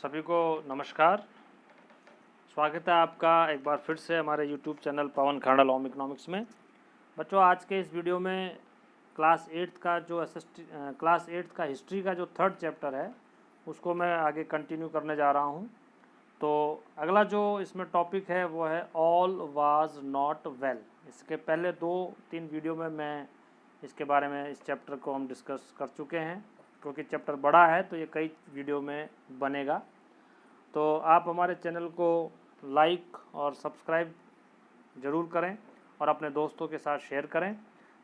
सभी को नमस्कार। स्वागत है आपका एक बार फिर से हमारे YouTube चैनल पवन खांडा लॉ इकोनॉमिक्स में। बच्चों, आज के इस वीडियो में क्लास 8 का जो क्लास 8 का हिस्ट्री का जो थर्ड चैप्टर है उसको मैं आगे कंटिन्यू करने जा रहा हूं। तो अगला जो इसमें टॉपिक है वो है ऑल वाज नॉट वेल। इसके पहले 2-3 वीडियो में मैं इसके बारे में इस चैप्टर को हम डिस्कस कर चुके हैं। क्योंकि चैप्टर बड़ा है तो ये कई वीडियो में बनेगा। तो आप हमारे चैनल को लाइक और सब्सक्राइब ज़रूर करें और अपने दोस्तों के साथ शेयर करें।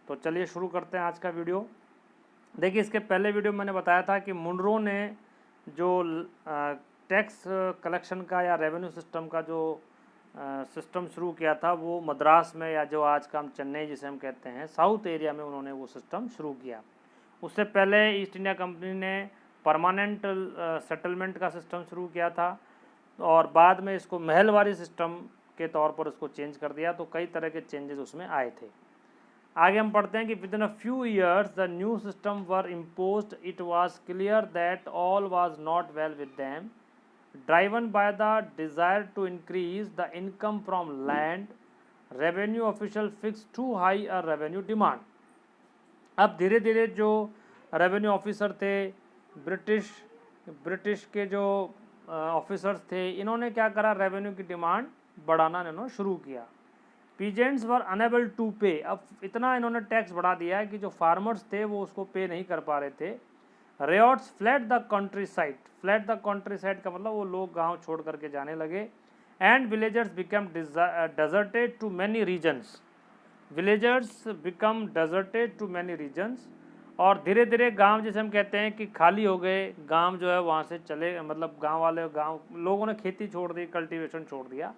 तो चलिए शुरू करते हैं आज का वीडियो। देखिए, इसके पहले वीडियो में मैंने बताया था कि मुनरो ने जो टैक्स कलेक्शन का या रेवेन्यू सिस्टम का जो सिस्टम शुरू किया था वो मद्रास में, या जो आज का हम चेन्नई जिसे हम कहते हैं, साउथ एरिया में उन्होंने वो सिस्टम शुरू किया। उससे पहले ईस्ट इंडिया कंपनी ने परमानेंट सेटलमेंट का सिस्टम शुरू किया था और बाद में इसको महलवारी सिस्टम के तौर पर उसको चेंज कर दिया। तो कई तरह के चेंजेस उसमें आए थे। आगे हम पढ़ते हैं कि within a few years the new system were imposed. It was clear that all was not well with them, driven by the desire to increase the income from land. Revenue official fix to high a revenue demand. अब धीरे धीरे जो revenue officer थे, British के जो officers थे, इन्होंने क्या करा, रेवेन्यू की डिमांड बढ़ाना इन्होंने शुरू किया। पीजेंट्स वर अनेबल टू पे। अब इतना इन्होंने टैक्स बढ़ा दिया है कि जो फार्मर्स थे वो उसको पे नहीं कर पा रहे थे। Ryots fled the countryside. Fled the countryside का मतलब वो लोग गांव छोड़ करके जाने लगे। And villagers become deserted to many reasons. Villagers become deserted to many reasons. और धीरे धीरे गांव, जैसे हम कहते हैं कि खाली हो गए, गांव जो है वहाँ से चले, मतलब गांव लोगों ने खेती छोड़ दी, कल्टीवेशन छोड़ दिया।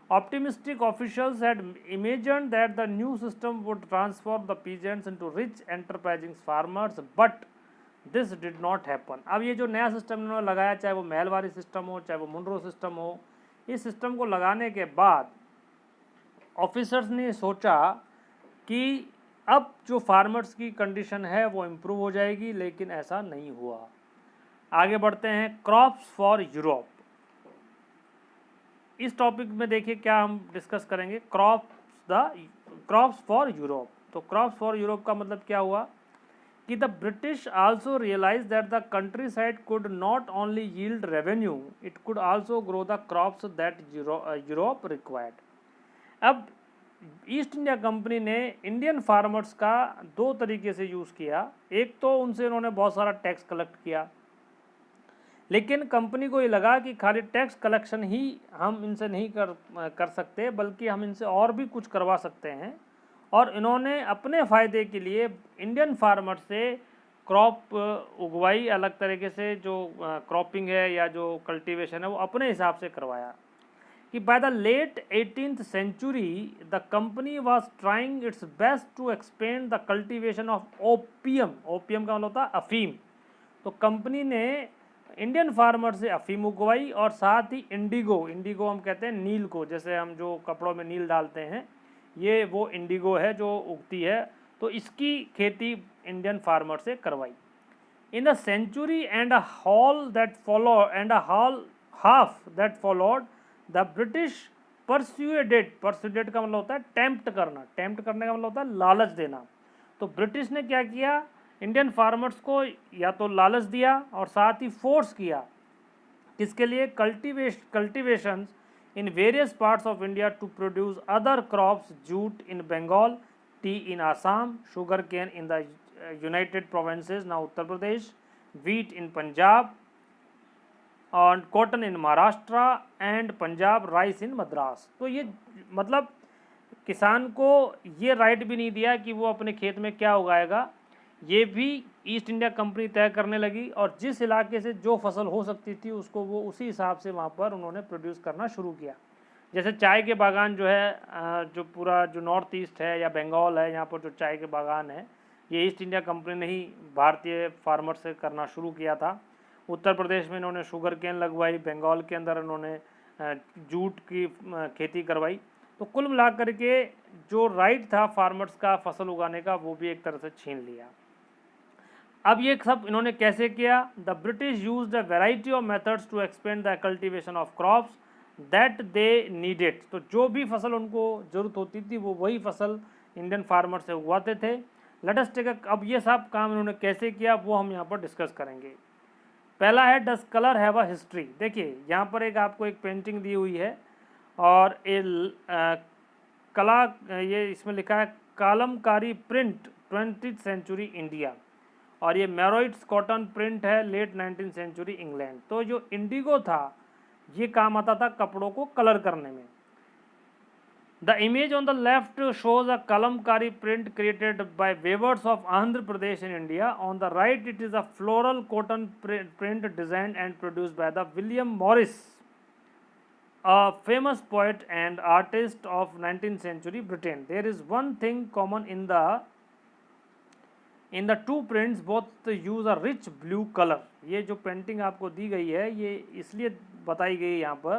Optimistic officials had imagined that the new system would transform the peasants into rich enterprising farmers, but this did not happen. अब ये जो नया सिस्टम इन्होंने लगाया, चाहे वो महलवारी सिस्टम हो, चाहे वो मुनरो सिस्टम हो, इस सिस्टम को लगाने के बाद ऑफिसर्स ने सोचा कि अब जो फार्मर्स की कंडीशन है वो इम्प्रूव हो जाएगी, लेकिन ऐसा नहीं हुआ। आगे बढ़ते हैं, क्रॉप्स फॉर यूरोप। इस टॉपिक में देखिए क्या हम डिस्कस करेंगे, क्रॉप्स फॉर यूरोप। तो क्रॉप्स फॉर यूरोप का मतलब क्या हुआ कि the British also realise that the countryside could not only yield revenue, it could also grow the crops that Europe required. अब ईस्ट इंडिया कंपनी ने Indian farmers का दो तरीके से यूज़ किया। एक तो उनसे इन्होंने बहुत सारा टैक्स कलेक्ट किया, लेकिन कंपनी को ये लगा कि खाली टैक्स कलेक्शन ही हम इनसे नहीं कर सकते, बल्कि हम इनसे और भी कुछ करवा सकते हैं। और इन्होंने अपने फ़ायदे के लिए इंडियन फार्मर से क्रॉप उगवाई, अलग तरीके से जो क्रॉपिंग है या जो कल्टीवेशन है वो अपने हिसाब से करवाया। कि by the late 18th century the company was trying its best to expand the cultivation of opium. Opium का मतलब होता है अफीम। तो कंपनी ने इंडियन फार्मर से अफीम उगवाई और साथ ही इंडिगो हम कहते हैं नील को, जैसे हम जो कपड़ों में नील डालते हैं, ये वो इंडिगो है जो उगती है। तो इसकी खेती इंडियन फार्मर से करवाई। In the century and a hall that follow and a hall half that followed the British persuaded का मतलब होता है टेम्प्ट करना, टेम्प्ट करने का मतलब होता है लालच देना। तो ब्रिटिश ने क्या किया, इंडियन फार्मर्स को या तो लालच दिया और साथ ही फोर्स किया, किसके लिए, cultivations in various parts of India to produce other crops, jute in Bengal, tea in Assam, sugarcane in the united provinces ना उत्तर प्रदेश, वीट इन पंजाब और cotton in Maharashtra and Punjab, rice in Madras. तो ये मतलब किसान को ये राइट भी नहीं दिया कि वो अपने खेत में क्या उगाएगा, ये भी ईस्ट इंडिया कंपनी तय करने लगी। और जिस इलाके से जो फसल हो सकती थी उसको वो उसी हिसाब से वहाँ पर उन्होंने प्रोड्यूस करना शुरू किया। जैसे चाय के बागान जो है, जो पूरा जो नॉर्थ ईस्ट है या बंगाल है, यहाँ पर जो चाय के बागान है, ये ईस्ट इंडिया कंपनी ने ही भारतीय फार्मर से करना शुरू किया था। उत्तर प्रदेश में इन्होंने शुगर केन लगवाई, बंगाल के अंदर इन्होंने जूट की खेती करवाई। तो कुल मिलाकर के जो राइट था फार्मर्स का फसल उगाने का, वो भी एक तरह से छीन लिया। अब ये सब इन्होंने कैसे किया? The British used a variety of methods to expand the cultivation of crops that they needed. तो जो भी फसल उनको ज़रूरत होती थी वो वही फसल इंडियन फार्मर से उगाते थे। लेट अस टेक अब ये सब काम इन्होंने कैसे किया वो हम यहाँ पर डिस्कस करेंगे। पहला है डस कलर हैव अ हिस्ट्री। देखिए यहाँ पर एक आपको एक पेंटिंग दी हुई है और कला ये इसमें लिखा है Kalamkari print 20th century India, और ये मैरोइट्स कॉटन प्रिंट है लेट 19th सेंचुरी इंग्लैंड। तो जो इंडिगो था ये काम आता था कपड़ों को कलर करने में। The image on the left shows a kalamkari print created by weavers of Andhra Pradesh in India. On the right it is a floral cotton print designed and produced by the William Morris, a famous poet and artist of 19th century Britain. There is one thing common in the two prints, both use a rich blue color. ये जो painting आपको दी गई है ये इसलिए बताई गई है यहाँ पर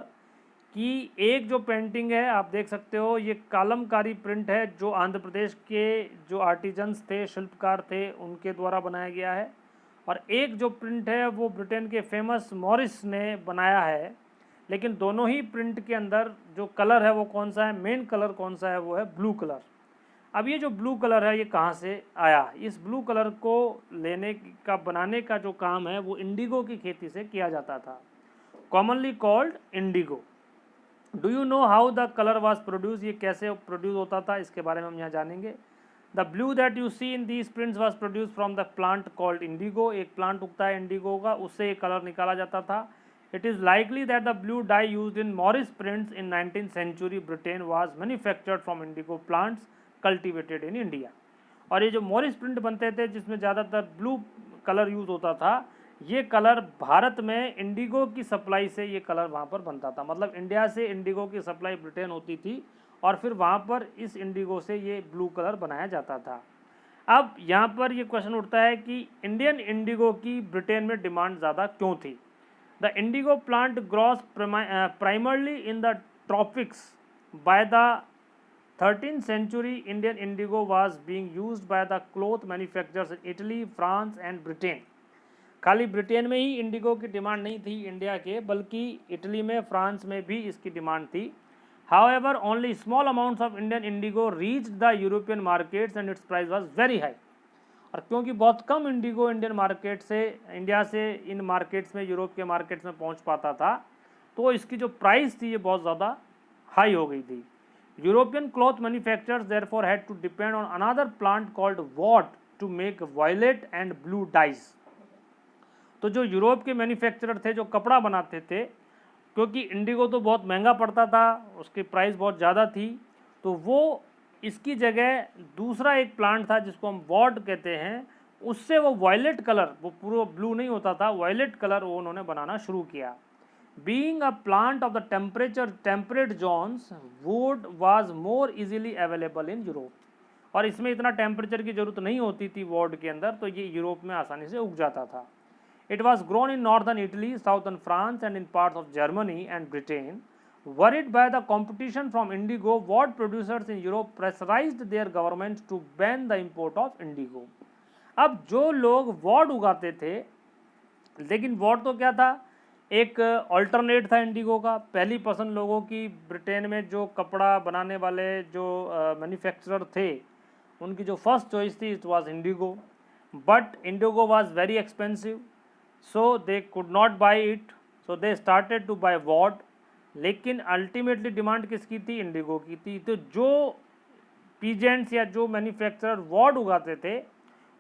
कि एक जो पेंटिंग है आप देख सकते हो ये कालमकारी प्रिंट है जो आंध्र प्रदेश के जो आर्टिजन्स थे, शिल्पकार थे, उनके द्वारा बनाया गया है, और एक जो प्रिंट है वो ब्रिटेन के फेमस मॉरिस ने बनाया है। लेकिन दोनों ही प्रिंट के अंदर जो कलर है वो कौन सा है, मेन कलर कौन सा है, वो है ब्लू कलर। अब ये जो ब्लू कलर है ये कहाँ से आया? इस ब्लू कलर को लेने का बनाने का जो काम है वो इंडिगो की खेती से किया जाता था, commonly called Indigo. Do you know how the colour was produce? ये कैसे प्रोड्यूस होता था इसके बारे में हम यहाँ जानेंगे। The blue that you see in these prints was produce from the plant called indigo. एक प्लांट उगता है इंडिगो का, उससे ये कलर निकाला जाता था। It is likely that the blue dye use in Morris prints in 19th century Britain was manufactured from indigo plants cultivated in India. और ये जो मॉरिस प्रिंट बनते थे जिसमें ज़्यादातर ब्लू कलर यूज़ होता था, ये कलर भारत में इंडिगो की सप्लाई से ये कलर वहाँ पर बनता था। मतलब इंडिया से इंडिगो की सप्लाई ब्रिटेन होती थी और फिर वहाँ पर इस इंडिगो से ये ब्लू कलर बनाया जाता था। अब यहाँ पर ये क्वेश्चन उठता है कि इंडियन इंडिगो की ब्रिटेन में डिमांड ज़्यादा क्यों थी? The indigo plant grows primarily in the tropics. By the 13th century Indian indigo was being used by the cloth manufacturers in Italy, France and Britain. खाली Britain में ही Indigo की demand नहीं थी India के, बल्कि इटली में, France में भी इसकी डिमांड थी। However, only small amounts of Indian indigo reached the European markets and its price was very high. और क्योंकि बहुत कम इंडिगो इंडियन मार्केट से, इंडिया से इन मार्केट्स में, यूरोप के मार्केट्स में पहुंच पाता था, तो इसकी जो प्राइस थी ये बहुत ज़्यादा हाई हो गई थी। European cloth manufacturers therefore had to depend on another plant called wort to make violet and blue dyes. तो जो यूरोप के मैन्युफैक्चरर थे जो कपड़ा बनाते थे, क्योंकि इंडिगो तो बहुत महंगा पड़ता था, उसकी प्राइस बहुत ज़्यादा थी, तो वो इसकी जगह दूसरा एक प्लांट था जिसको हम वॉट कहते हैं, उससे वो वायलेट कलर, वो पूरा ब्लू नहीं होता था, वायलेट कलर वो उन्होंने बनाना शुरू किया। Being a plant of the temperate zones, wood was more easily available in Europe. और इसमें इतना टेम्परेचर की जरूरत नहीं होती थी वॉड के अंदर, तो ये यूरोप में आसानी से उग जाता था। It was grown in northern Italy, southern France and in parts of Germany and Britain. Worried by the competition from indigo, wood producers in Europe pressurized their governments to ban the import of indigo. अब जो लोग ward उगाते थे, लेकिन ward तो क्या था, एक ऑल्टरनेट था इंडिगो का। पहली पसंद लोगों की ब्रिटेन में जो कपड़ा बनाने वाले जो मैन्युफैक्चरर थे उनकी जो फर्स्ट चॉइस थी it was indigo, but indigo was very expensive, so they could not buy it, so they started to buy woad. लेकिन अल्टीमेटली डिमांड किसकी थी? इंडिगो की थी। तो जो पीजेंट्स या जो मैन्युफैक्चरर वॉड उगाते थे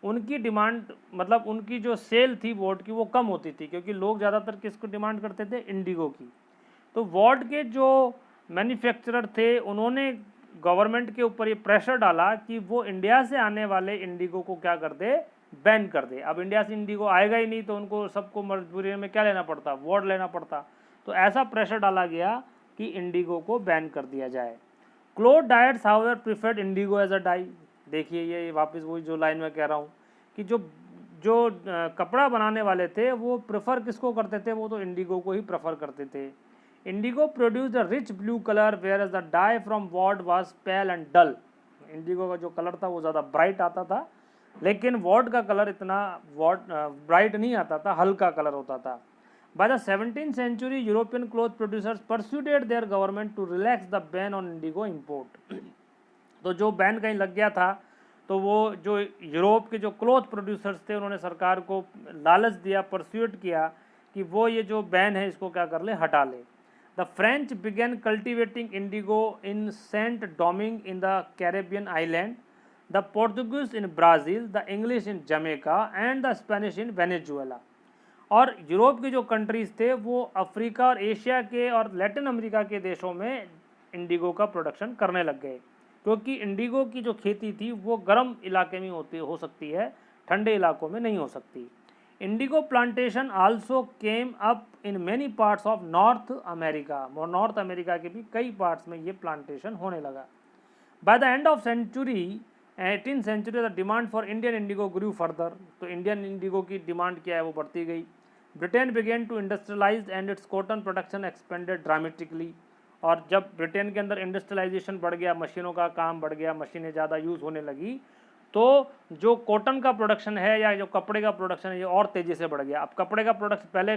उनकी डिमांड, मतलब उनकी जो सेल थी वॉड की वो कम होती थी, क्योंकि लोग ज़्यादातर किसको डिमांड करते थे? इंडिगो की। तो वॉड के जो मैन्युफैक्चरर थे उन्होंने गवर्नमेंट के ऊपर ये प्रेशर डाला कि वो इंडिया से आने वाले इंडिगो को क्या कर दे? बैन कर दे। अब इंडिया से इंडिगो आएगा ही नहीं तो उनको सबको मजबूरी में क्या लेना पड़ता? वॉड लेना पड़ता। तो ऐसा प्रेशर डाला गया कि इंडिगो को बैन कर दिया जाए। Cloth dyers however preferred indigo as a dye. देखिए ये वापस वही जो लाइन में कह रहा हूँ कि जो कपड़ा बनाने वाले थे वो प्रेफर किसको करते थे? वो तो इंडिगो को ही प्रेफर करते थे। Indigo produce the rich blue colour whereas the dye from woad was pale and dull. Indigo का जो कलर था वो ज़्यादा ब्राइट आता था, लेकिन वॉट का कलर इतना ब्राइट नहीं आता था, हल्का कलर होता था। By the 17th century European cloth producers persuaded their government to relax the ban on indigo import. तो जो बैन कहीं लग गया था तो वो जो यूरोप के जो क्लोथ प्रोड्यूसर्स थे उन्होंने सरकार को लालच दिया, परस्यूट किया कि वो ये जो बैन है इसको क्या कर ले, हटा ले। The French began cultivating indigo in Saint Domingue in the Caribbean island, the Portuguese in Brazil, the English in Jamaica and the Spanish in Venezuela. और यूरोप के जो कंट्रीज़ थे वो अफ्रीका और एशिया के और लैटिन अमेरिका के देशों में इंडिगो का प्रोडक्शन करने लग गए, क्योंकि इंडिगो की जो खेती थी वो गर्म इलाके में हो सकती है, ठंडे इलाकों में नहीं हो सकती। Indigo plantation also came up in many parts of North America, North America के भी कई पार्ट्स में ये प्लांटेशन होने लगा। By the end of century 18th century the demand for Indian indigo grew further. तो इंडियन इंडिगो की demand क्या है वो बढ़ती गई। Britain began to industrialise and its cotton production expanded dramatically. और जब ब्रिटेन के अंदर इंडस्ट्रियलाइजेशन बढ़ गया, मशीनों का काम बढ़ गया, मशीनें ज़्यादा यूज़ होने लगी, तो जो कॉटन का प्रोडक्शन है या जो कपड़े का प्रोडक्शन है ये और तेज़ी से बढ़ गया। अब कपड़े का प्रोडक्शन पहले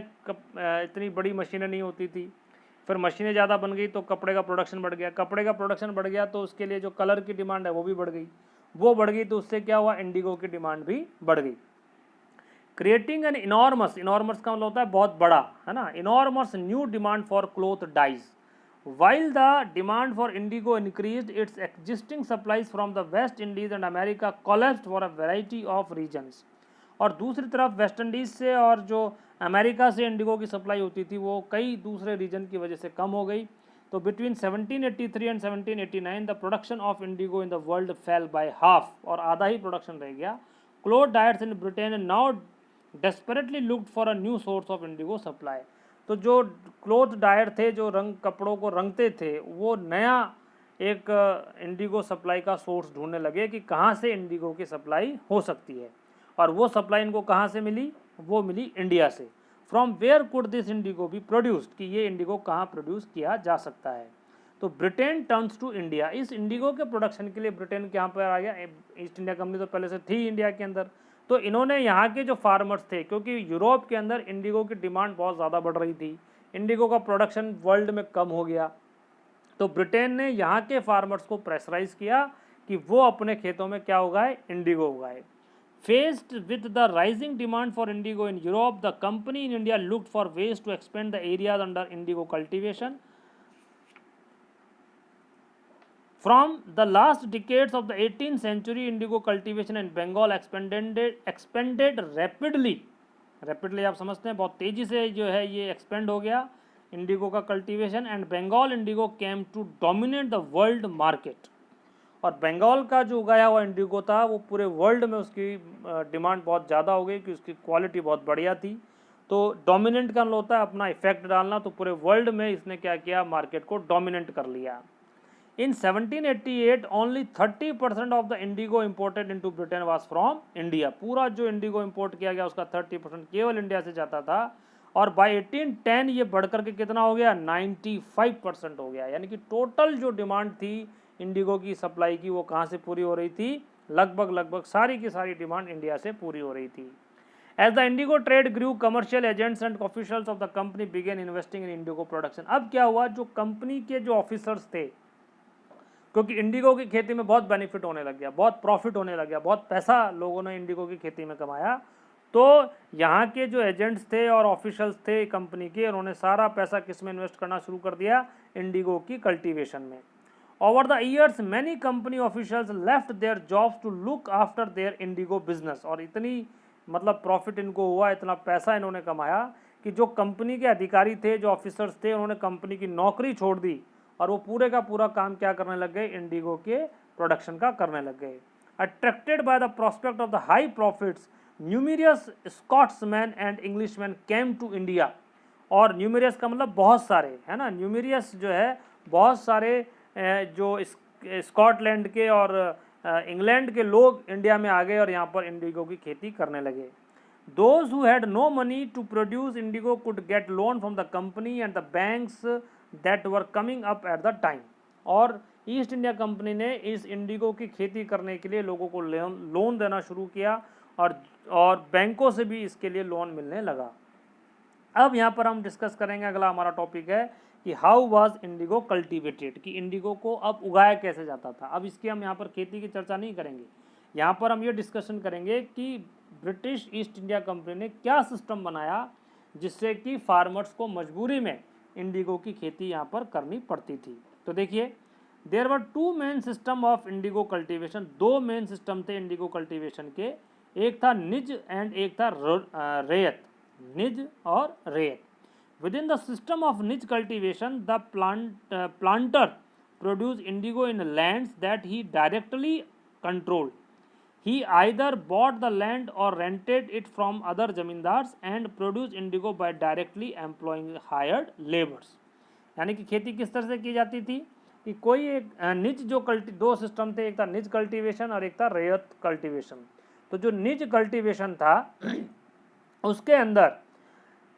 इतनी बड़ी मशीनें नहीं होती थी, फिर मशीनें ज़्यादा बन गई तो कपड़े का प्रोडक्शन बढ़ गया। कपड़े का प्रोडक्शन बढ़ गया तो उसके लिए जो कलर की डिमांड है वो भी बढ़ गई, वो बढ़ गई तो उससे क्या हुआ, इंडिगो की डिमांड भी बढ़ गई। क्रिएटिंग एन इनॉर्मस, इनॉर्मस का मतलब होता है बहुत बड़ा, है ना, enormous new demand for cloth dyes. While the demand for indigo increased, its existing supplies from the West Indies and America collapsed for a variety of reasons. और दूसरी तरफ वेस्ट इंडीज़ से और जो अमेरिका से इंडिगो की supply होती थी वो कई दूसरे रीजन की वजह से कम हो गई। तो between 1783 and 1789 the production of Indigo in the world fail by half, और आधा ही प्रोडक्शन रह गया। Cloth dyers in Britain now desperately looked for a new source of Indigo supply. तो जो क्लोथ डायर थे, जो रंग कपड़ों को रंगते थे, वो नया एक इंडिगो सप्लाई का सोर्स ढूंढने लगे कि कहाँ से इंडिगो की सप्लाई हो सकती है। और वो सप्लाई इनको कहाँ से मिली, वो मिली इंडिया से। From where could this indigo be produced, कि ये इंडिगो कहाँ प्रोड्यूस किया जा सकता है। तो ब्रिटेन टर्न्स टू इंडिया। इस इंडिगो के प्रोडक्शन के लिए ब्रिटेन के यहाँ पर आ गया। ईस्ट इंडिया कंपनी तो पहले से थी इंडिया के अंदर, तो इन्होंने यहाँ के जो फार्मर्स थे, क्योंकि यूरोप के अंदर इंडिगो की डिमांड बहुत ज़्यादा बढ़ रही थी, इंडिगो का प्रोडक्शन वर्ल्ड में कम हो गया, तो ब्रिटेन ने यहाँ के फार्मर्स को प्रेशराइज किया कि वो अपने खेतों में क्या उगाए, इंडिगो उगाए। Faced with the rising demand for indigo in Europe, the company in India looked for ways to expand the areas under indigo cultivation. From the last decades of the 18th century, indigo cultivation in Bengal expanded rapidly. Rapidly आप समझते हैं, बहुत तेज़ी से जो है ये expand हो गया इंडिगो का cultivation. And Bengal indigo came to dominate the world market. और बंगाल का जो उगाया हुआ इंडिगो था वो पूरे वर्ल्ड में उसकी डिमांड बहुत ज़्यादा हो गई, कि उसकी क्वालिटी बहुत बढ़िया थी। तो डोमिनेंट का होता है अपना इफेक्ट डालना, तो पूरे वर्ल्ड में इसने क्या किया, मार्केट को डोमिनेट कर लिया। In 1788 only 30% of the indigo imported into Britain was from India। पूरा जो इंडिगो इंपोर्ट किया गया उसका 30% केवल इंडिया से जाता था। और बाय 1810 ये बढ़कर के कितना हो गया, 95% हो गया। यानी कि टोटल जो डिमांड थी इंडिगो की सप्लाई की वो कहाँ से पूरी हो रही थी, लगभग सारी की सारी डिमांड इंडिया से पूरी हो रही थी। As the indigo trade grew, commercial agents and officials of the company began investing in indigo production। अब क्या हुआ, जो कंपनी के जो ऑफिसर्स थे, क्योंकि इंडिगो की खेती में बहुत बेनिफिट होने लग गया, बहुत प्रॉफिट होने लग गया, बहुत पैसा लोगों ने इंडिगो की खेती में कमाया, तो यहाँ के जो एजेंट्स थे और ऑफिशियल्स थे कंपनी के, उन्होंने सारा पैसा किस में इन्वेस्ट करना शुरू कर दिया, इंडिगो की कल्टीवेशन में। Over the years many company officials left their jobs to look after their indigo business. और इतनी मतलब प्रॉफिट इनको हुआ, इतना पैसा इन्होंने कमाया कि जो कंपनी के अधिकारी थे, जो ऑफिसर्स थे, उन्होंने कंपनी की नौकरी छोड़ दी और वो पूरे का पूरा काम क्या करने लग गए, इंडिगो के प्रोडक्शन का करने लग गए। Attracted by the prospect of the high profits, numerous Scotsman and Englishman came to India. और न्यूमेरियस का मतलब बहुत सारे, है ना, न्यूमेरियस जो है बहुत सारे जो स्कॉटलैंड के और इंग्लैंड के लोग इंडिया में आ गए और यहाँ पर इंडिगो की खेती करने लगे। Those who had no money to produce indigo could get loan from the company and the banks that were coming up at the time। और ईस्ट इंडिया कंपनी ने इस इंडिगो की खेती करने के लिए लोगों को लोन देना शुरू किया और बैंकों से भी इसके लिए लोन मिलने लगा। अब यहाँ पर हम डिस्कस करेंगे, अगला हमारा टॉपिक है कि हाउ वाज इंडिगो कल्टीवेटेड, कि इंडिगो को अब उगाया कैसे जाता था। अब इसकी हम यहाँ पर खेती की चर्चा नहीं करेंगे, यहाँ पर हम ये डिस्कशन करेंगे कि ब्रिटिश ईस्ट इंडिया कंपनी ने क्या सिस्टम बनाया जिससे कि फार्मर्स को मजबूरी में इंडिगो की खेती यहाँ पर करनी पड़ती थी। तो देखिए, there were two main system of indigo cultivation, दो मेन सिस्टम थे इंडिगो कल्टीवेशन के, एक था निज एंड एक था रेयत, निज और रेयत। Within the system of niche cultivation, the planter produced indigo in lands that he directly controlled. He either bought the land or rented it from other zamindars and produced indigo by directly employing hired laborers. यानी कि खेती किस तरह से की जाती थी कि कोई एक निज जो दो सिस्टम थे, एक था निज कल्टीवेशन और एक था रेयत कल्टीवेशन। तो जो निज कल्टीवेशन था उसके अंदर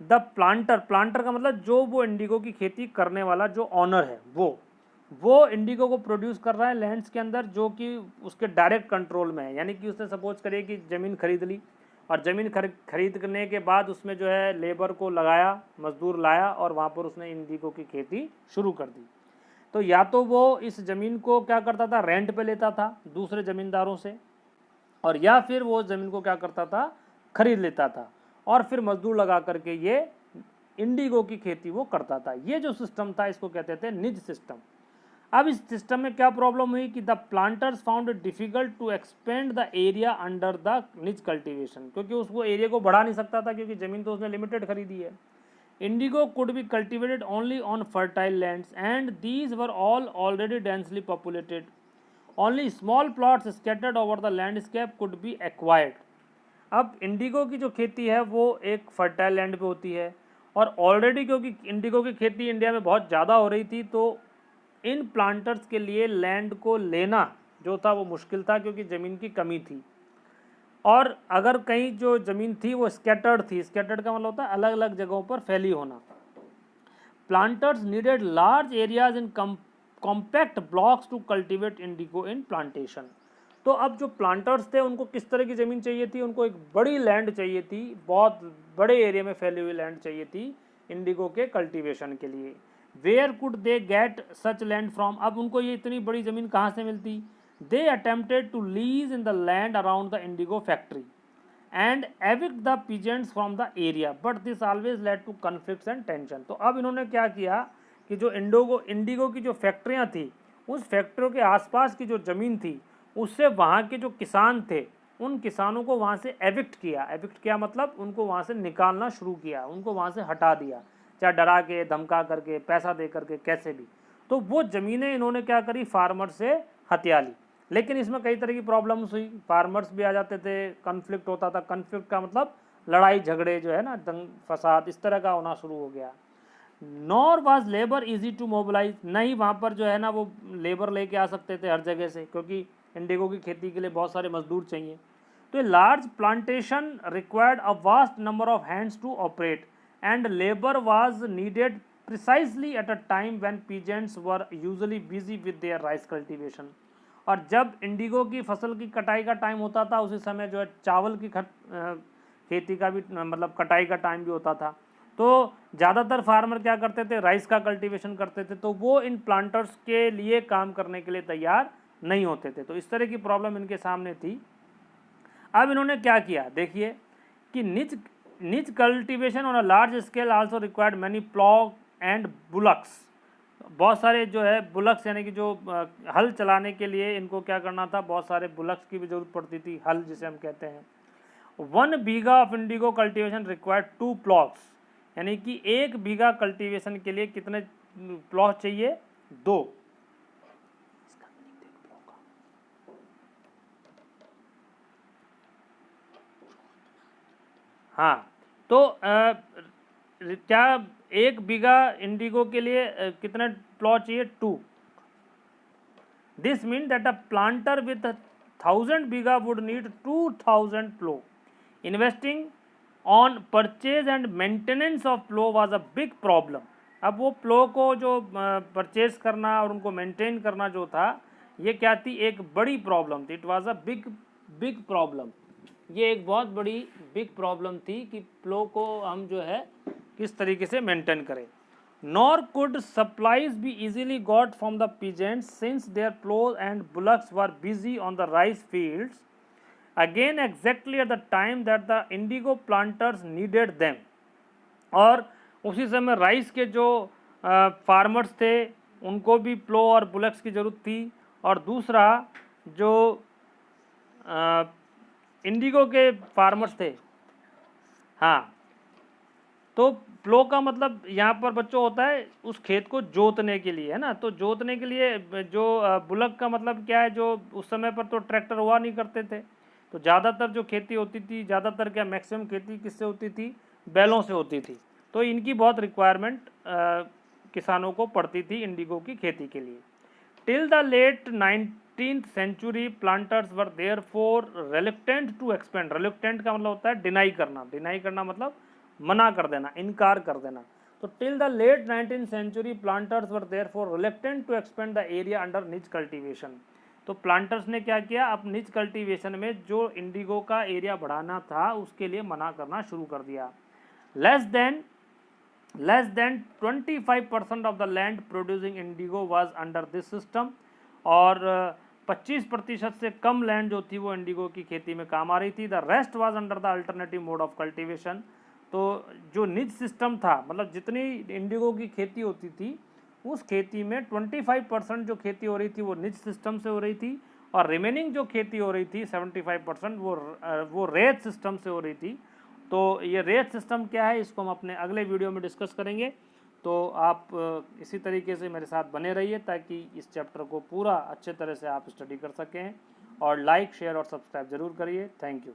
द प्लांटर का मतलब जो वो इंडिगो की खेती करने वाला जो ऑनर है वो इंडिगो को प्रोड्यूस कर रहा है लैंड्स के अंदर जो कि उसके डायरेक्ट कंट्रोल में है। यानी कि उसने सपोज करिए कि ज़मीन खरीद ली और ज़मीन खरीद करने के बाद उसमें जो है लेबर को लगाया, मजदूर लाया और वहाँ पर उसने इंडिगो की खेती शुरू कर दी। तो या तो वो इस ज़मीन को क्या करता था, रेंट पे लेता था दूसरे ज़मींदारों से, और या फिर वो ज़मीन को क्या करता था, खरीद लेता था और फिर मजदूर लगा करके ये इंडिगो की खेती वो करता था। ये जो सिस्टम था इसको कहते थे निज सिस्टम। अब इस सिस्टम में क्या प्रॉब्लम हुई कि the planters found it difficult to expand the area under the nij cultivation, क्योंकि उसको एरिया को बढ़ा नहीं सकता था क्योंकि ज़मीन तो उसने लिमिटेड खरीदी है। Indigo could be cultivated only on fertile lands and these were all already densely populated. Only small plots scattered over the landscape could be acquired. अब इंडिगो की जो खेती है वो एक फर्टाइल लैंड पे होती है और ऑलरेडी क्योंकि इंडिगो की खेती इंडिया में बहुत ज़्यादा हो रही थी तो इन प्लांटर्स के लिए लैंड को लेना जो था वो मुश्किल था क्योंकि ज़मीन की कमी थी। और अगर कहीं जो ज़मीन थी वो स्कैटर्ड थी, स्कैटर्ड का मतलब होता है अलग अलग जगहों पर फैली होना। Planters needed large areas in compact blocks to cultivate indigo in plantation. तो अब जो प्लांटर्स थे उनको किस तरह की ज़मीन चाहिए थी, उनको एक बड़ी लैंड चाहिए थी, बहुत बड़े एरिया में फैली हुई लैंड चाहिए थी इंडिगो के कल्टीवेशन के लिए। Where could they get such land from, अब उनको ये इतनी बड़ी ज़मीन कहाँ से मिलती। They attempted to lease in the land around the indigo factory and evict the peasants from the area but this always led to conflicts and tension. तो अब इन्होंने क्या किया कि जो इंडिगो की जो फैक्ट्रियाँ थी उस फैक्ट्रियों के आसपास की जो ज़मीन थी उससे वहाँ के जो किसान थे उन किसानों को वहाँ से एविक्ट किया मतलब उनको वहाँ से निकालना शुरू किया, उनको वहाँ से हटा दिया, चाहे डरा के, धमका करके, पैसा दे करके, कैसे भी। तो वो ज़मीनें इन्होंने क्या करी, फार्मर से हथिया ली। लेकिन इसमें कई तरह की प्रॉब्लम्स हुई, फार्मर्स भी आ जाते थे, कन्फ्लिक्ट होता था। कन्फ्लिक्ट का मतलब लड़ाई झगड़े जो है ना, दंग फसाद इस तरह का होना शुरू हो गया। Nor was labour easy to mobilise, नहीं वहाँ पर जो है ना वो लेबर लेके आ सकते थे हर जगह से क्योंकि इंडिगो की खेती के लिए बहुत सारे मजदूर चाहिए। तो large plantation required a vast number of hands to operate and labour was needed precisely at a time when peasants were usually busy with their rice cultivation. और जब इंडिगो की फसल की कटाई का टाइम होता था उसी समय जो है चावल की खेती का भी मतलब कटाई का टाइम भी होता था। तो ज़्यादातर फार्मर क्या करते थे, राइस का कल्टीवेशन करते थे, तो वो इन प्लांटर्स के लिए काम करने के लिए तैयार नहीं होते थे। तो इस तरह की प्रॉब्लम इनके सामने थी। अब इन्होंने क्या किया, देखिए कि निच cultivation on a large scale also required many plough and bullocks. बहुत सारे जो है बुलक्स यानी कि जो हल चलाने के लिए इनको क्या करना था, बहुत सारे बुलक्स की भी जरूरत पड़ती थी, हल जिसे हम कहते हैं। 1 bigha of indigo cultivation required 2 plots, यानी कि 1 बीघा कल्टीवेशन के लिए कितने प्लॉट चाहिए, 2। हाँ, तो क्या 1 बीघा इंडिगो के लिए कितने प्लॉट चाहिए, 2। This mean that a planter with 1000 bigha would need 2000 plough. Investing on purchase and maintenance of plow was a big problem. अब वो प्लो को जो परचेज करना और उनको मेंटेन करना जो था, ये क्या थी, एक बड़ी प्रॉब्लम थी। It was a big problem. ये एक बहुत बड़ी बिग प्रॉब्लम थी कि प्लो को हम जो है किस तरीके से मेंटेन करें। Nor could supplies be easily got from the peasants since their ploughs and bullocks were busy on the rice fields again exactly at the time that the indigo planters needed them. और उसी समय rice के जो farmers थे उनको भी प्लो और bullocks की ज़रूरत थी। और दूसरा जो इंडिगो के फार्मर्स थे, हाँ, तो प्लो का मतलब यहाँ पर बच्चों होता है उस खेत को जोतने के लिए, है ना। तो जोतने के लिए जो बुलक का मतलब क्या है, जो उस समय पर तो ट्रैक्टर हुआ नहीं करते थे, तो ज़्यादातर जो खेती होती थी, ज़्यादातर क्या मैक्सिमम खेती किससे होती थी, बैलों से होती थी। तो इनकी बहुत रिक्वायरमेंट किसानों को पड़ती थी इंडिगो की खेती के लिए। Till the late 19th century planters were therefore reluctant to expand। reluctant का मतलब होता है डिनाई करना, डिनाई करना मतलब मना कर देना, इनकार कर देना। तो till the late 19th century planters were therefore reluctant to expand the area under niche cultivation। तो प्लांटर्स ने क्या किया, अब निच कल्टीवेशन में जो इंडिगो का एरिया बढ़ाना था उसके लिए मना करना शुरू कर दिया। less than 25% of the land producing indigo was under this system। और 25% से कम लैंड जो थी वो इंडिगो की खेती में काम आ रही थी। The rest was under the alternative mode of cultivation. तो जो निज सिस्टम था, मतलब जितनी इंडिगो की खेती होती थी उस खेती में 25% जो खेती हो रही थी वो निज सिस्टम से हो रही थी, और रिमेनिंग जो खेती हो रही थी 75% वो रेत सिस्टम से हो रही थी। तो ये रेत सिस्टम क्या है इसको हम अपने अगले वीडियो में डिस्कस करेंगे। तो आप इसी तरीके से मेरे साथ बने रहिए ताकि इस चैप्टर को पूरा अच्छे तरह से आप स्टडी कर सकें। और लाइक, शेयर और सब्सक्राइब ज़रूर करिए। Thank you.